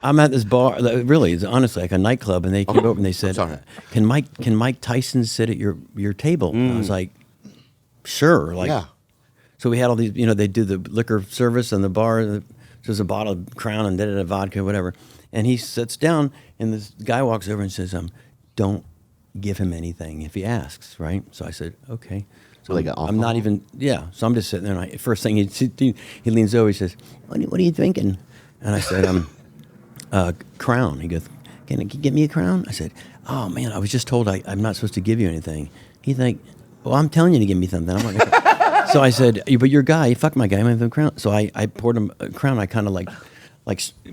I'm at this bar, really, it's honestly like a nightclub, and they came over and they said, "Can Mike Tyson sit at your table?" And I was like, "Sure." Like, Yeah. so we had all these, they do the liquor service and the bar. There's a bottle of Crown and a vodka, whatever. And he sits down, and this guy walks over and says, "Don't give him anything if he asks." Right? So I said, "Okay." So I'm not even, So I'm just sitting there, and first thing he leans over, he says, "What are you drinking?" And I said, Crown. He goes, can you get me a Crown? I said, "Oh man, I was just told I'm not supposed to give you anything." He's like, "Well, I'm telling you to give me something. I'm not gonna." So I said, "But your guy, fuck my guy, I'm gonna have a Crown." So I poured him a Crown. I kind of like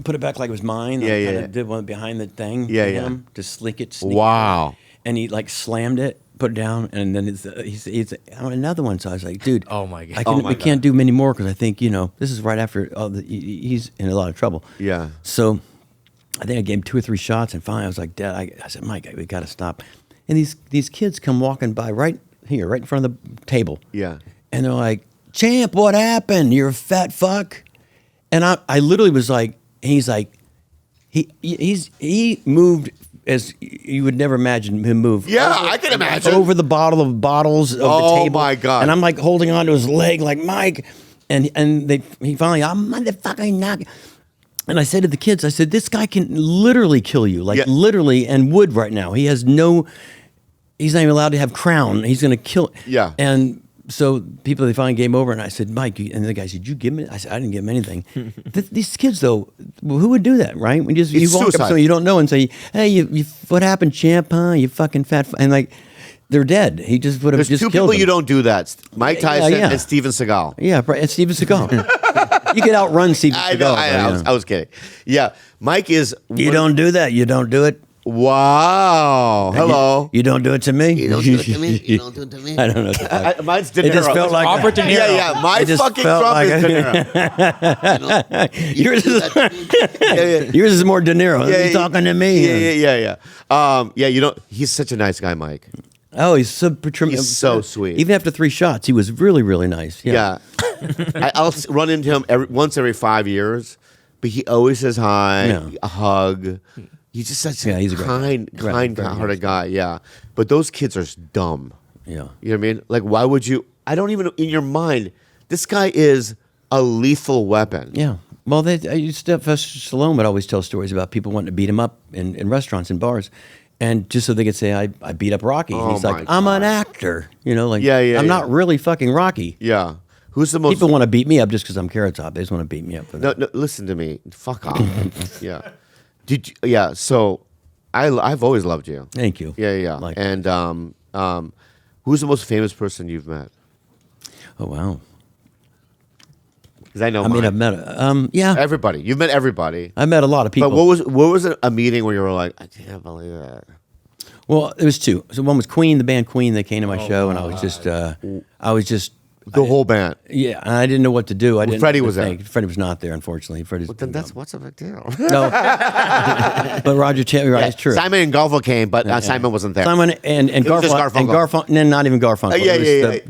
put it back like it was mine. I kind of did one behind the thing. Him to sneak it. Wow. And he like slammed it, put it down, and then he's I want another one. So I was like, "Dude, oh my god, we can't do many more because I think this is right after he's in a lot of trouble." Yeah. So I think I gave him 2 or 3 shots, and finally I was like, "Dad," I said, "Mike, we got to stop." And these kids come walking by right here, right in front of the table. Yeah. And they're like, "Champ, what happened? You're a fat fuck." And I literally was like, he's like, he moved as you would never imagine him move. Yeah, I can imagine. Over the bottles of the table. Oh my God. And I'm like holding onto his leg like, "Mike." And he finally, "I'm motherfucking not." And I said to the kids, I said, "This guy can literally kill you, literally, and would right now. He's not even allowed to have Crown. He's going to kill." Yeah. And so they finally came over, and I said, "Mike," and the guy said, "Did you give me?" I said, "I didn't give him anything." These kids, though, who would do that, right? When you walk up to someone you don't know and say, "Hey, you what happened, champ? Huh? You fucking fat," and like they're dead. He just would have There's just two killed people them. you don't do that. Mike Tyson and Steven Seagal. Yeah, right. And Steven Seagal. You could outrun Steven Seagal. I was kidding. Yeah, Mike is. You don't do that. You don't do it. Wow. Hello. You don't do it to me. You don't do it to me. You don't do it to me. I don't know. Mine's De Niro. It just felt like Robert De Niro. Yeah. My fucking Trump is De Niro. Yours is more De Niro. He's talking to me. Yeah. He's such a nice guy, Mike. Oh, he's He's so sweet. Even after 3 shots, he was really, really nice. Yeah. I'll run into him once every 5 years, but he always says hi, a hug. He's just such he's a kind-hearted guy. Yeah. But those kids are dumb. Yeah. You know what I mean? Like, why would you? I don't even, in your mind, this guy is a lethal weapon. Yeah. Well, Sylvester Stallone would always tell stories about people wanting to beat him up in restaurants and bars. And just so they could say, I beat up Rocky. And he's like, "I'm an actor." I'm not really fucking Rocky. Yeah. Who's the most... People want to beat me up just because I'm Carrot Top. They just want to beat me up for that. No, listen to me. Fuck off. Yeah. So I've always loved you. Thank you. Yeah. Like, and who's the most famous person you've met? oh, wow. Because I know I mean, I've met, everybody. You've met everybody. I met a lot of people. But what was a meeting where you were like, I can't believe that? Well, there was 2. So one was Queen, the band Queen. They came to my show, and I was just, The whole band. Yeah, and I didn't know what to do. I didn't. Freddie was there. Freddie was not there, unfortunately. Freddie's. Well, then what's a big deal? No, but Roger Champ, right? It's true. Simon and Garfunkel came, but Simon wasn't there. Simon and Garfunkel. No, not even Garfunkel.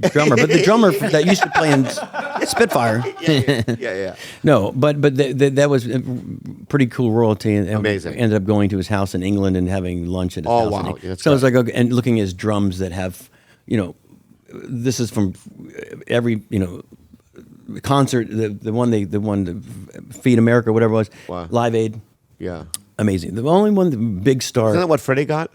The drummer, but the drummer that used to play in Spitfire. Yeah. No, but that was a pretty cool royalty. And Amazing. We ended up going to his house in England and having lunch at his house. Oh, wow. So I was like, okay, and looking at his drums that have, this is from every concert, the one Feed America, whatever it was, wow. Live Aid. Yeah. Amazing. The only one, the big star. Isn't that what Freddie got?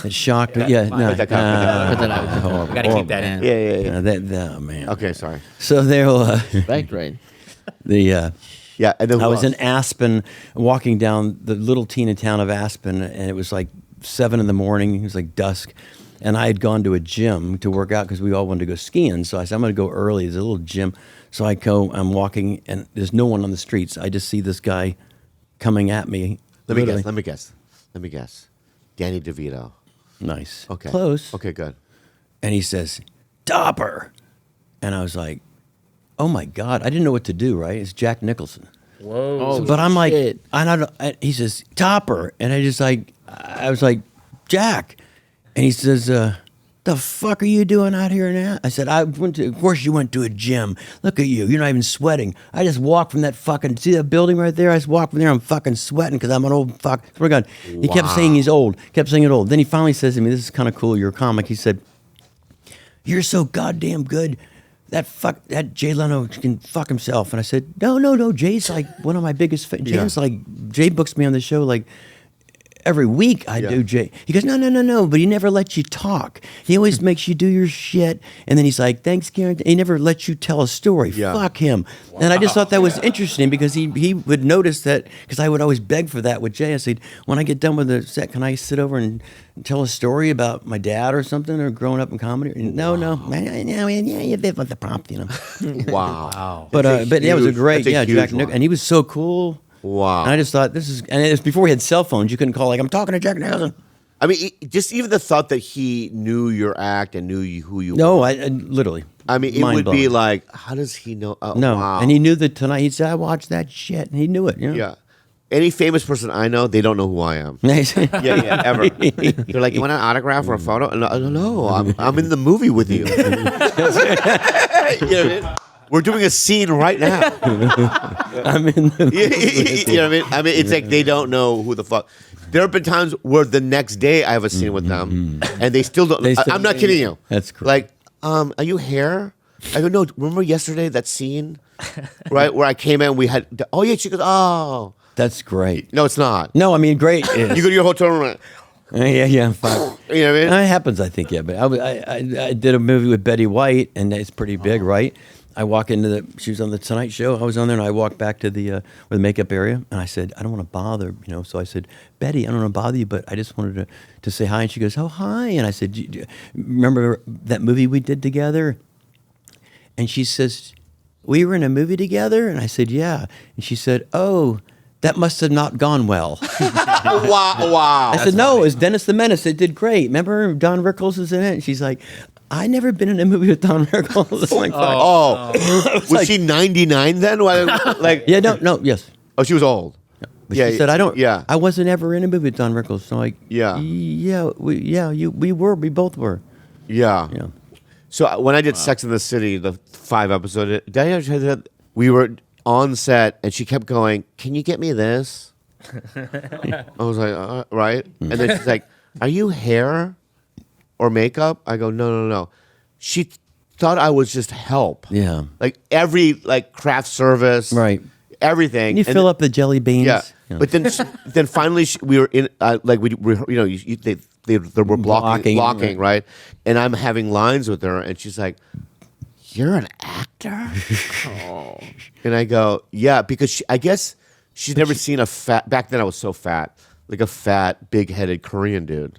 That shocked me. Yeah, no. Put that out. We got to keep that in. Yeah. Oh, man. Okay, sorry. So they'll Right. Yeah, and then I was in Aspen, walking down the little teeny town of Aspen, and it was like 7 a.m. It was like dusk, and I had gone to a gym to work out because we all wanted to go skiing. So I said, I'm going to go early. There's a little gym. So I go. I'm walking, and there's no one on the streets. I just see this guy coming at me. Let me guess. Danny DeVito. Nice. Okay. Close. Okay, good. And he says, "Topper," and I was like, "Oh my God!" I didn't know what to do. Right? It's Jack Nicholson. Whoa. But I'm like, he says, "Topper," and I was like, "Jack," and he says, the fuck are you doing out here now? I said, of course you went to a gym. Look at you. You're not even sweating. I just walked from see that building right there? I just walked from there. I'm fucking sweating because I'm an old fuck. Swear to God. He kept saying he's old. Kept saying it old. Then he finally says to me, this is kind of cool. You're a comic. He said, you're so goddamn good. That Jay Leno can fuck himself. And I said, no. Jay's like one of my biggest fans. Jay books me on the show like every week I do Jay. He goes, no, but he never lets you talk. He always makes you do your shit. And then he's like, thanks, Karen. He never lets you tell a story. Yeah. Fuck him. Wow. And I just thought that was interesting because he would notice that, because I would always beg for that with Jay. I said, when I get done with the set, can I sit over and tell a story about my dad or something, or growing up in comedy? No, you bit with the prompt, you know. Wow. But yeah, it was a great, Jack Nicholson. And he was so cool. Wow. And I just thought, and it was before he had cell phones. You couldn't call, like, I'm talking to Jack Nicholson. I mean, just even the thought that he knew your act and knew who you were. No, I literally. I mean, it would be like, how does he know? Oh, no. Wow. And he knew that tonight. He said, I watched that shit. And he knew it. You know? Yeah. Any famous person I know, they don't know who I am. Yeah, ever. They're like, you want an autograph or a photo? No, I'm in the movie with you. You know what I mean? We're doing a scene right now. I'm in the You know what I mean? I mean, it's like they don't know who the fuck. There have been times where the next day I have a scene with them, and they still don't. I'm not kidding you. That's great. Like, are you here? I go, no. Remember yesterday that scene, right, where I came in, we had. Oh yeah, she goes, oh. That's great. No, it's not. No, I mean, great. You go to your hotel room. Yeah, fine. You know what I mean? It happens, I think, yeah. But I did a movie with Betty White, and it's pretty big, right? I walk into she was on the Tonight Show. I was on there, and I walked back to the makeup area, and I said, I don't want to bother, you know. So I said, Betty, I don't want to bother you, but I just wanted to say hi. And she goes, oh, hi. And I said, remember that movie we did together? And she says, we were in a movie together? And I said, yeah. And she said, oh, that must have not gone well. Wow. I said, no, it was Dennis the Menace. It did great. Remember Don Rickles was in it? And she's like, I never been in a movie with Don Rickles. Like, was she 99 then? Like, yeah, no, yes. Oh, she was old. But she said, Yeah. I wasn't ever in a movie with Don Rickles. So like, we both were. Yeah. Yeah. So when I did Sex in the City, the 5 episode, did I ever tell you that we were on set and she kept going, can you get me this? I was like, right. And then she's like, are you hair or makeup? I go, no. She thought I was just help. Yeah. Like every craft service. Right. Everything. Can you fill up the jelly beans? Yeah. But then finally we were in they're blocking, right? And I'm having lines with her, and she's like, "You're an actor?" And I go, "Yeah," because I guess she's never seen a fat. Back then, I was so fat, like a fat, big-headed Korean dude.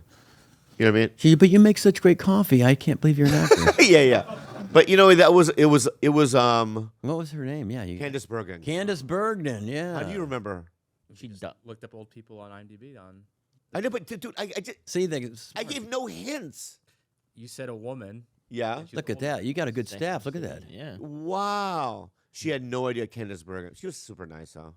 You know what I mean? But you make such great coffee. I can't believe you're an actor. Yeah. But you know it was What was her name? Yeah, Candice Bergen. Candice Bergen. Yeah. How do you remember? She looked up old people on IMDb. I know, but dude, I just See, I gave no hints. You said a woman. Yeah. look at that. You got a good staff. Look at that. Yeah. Wow. She had no idea Candice Bergen. She was super nice, though.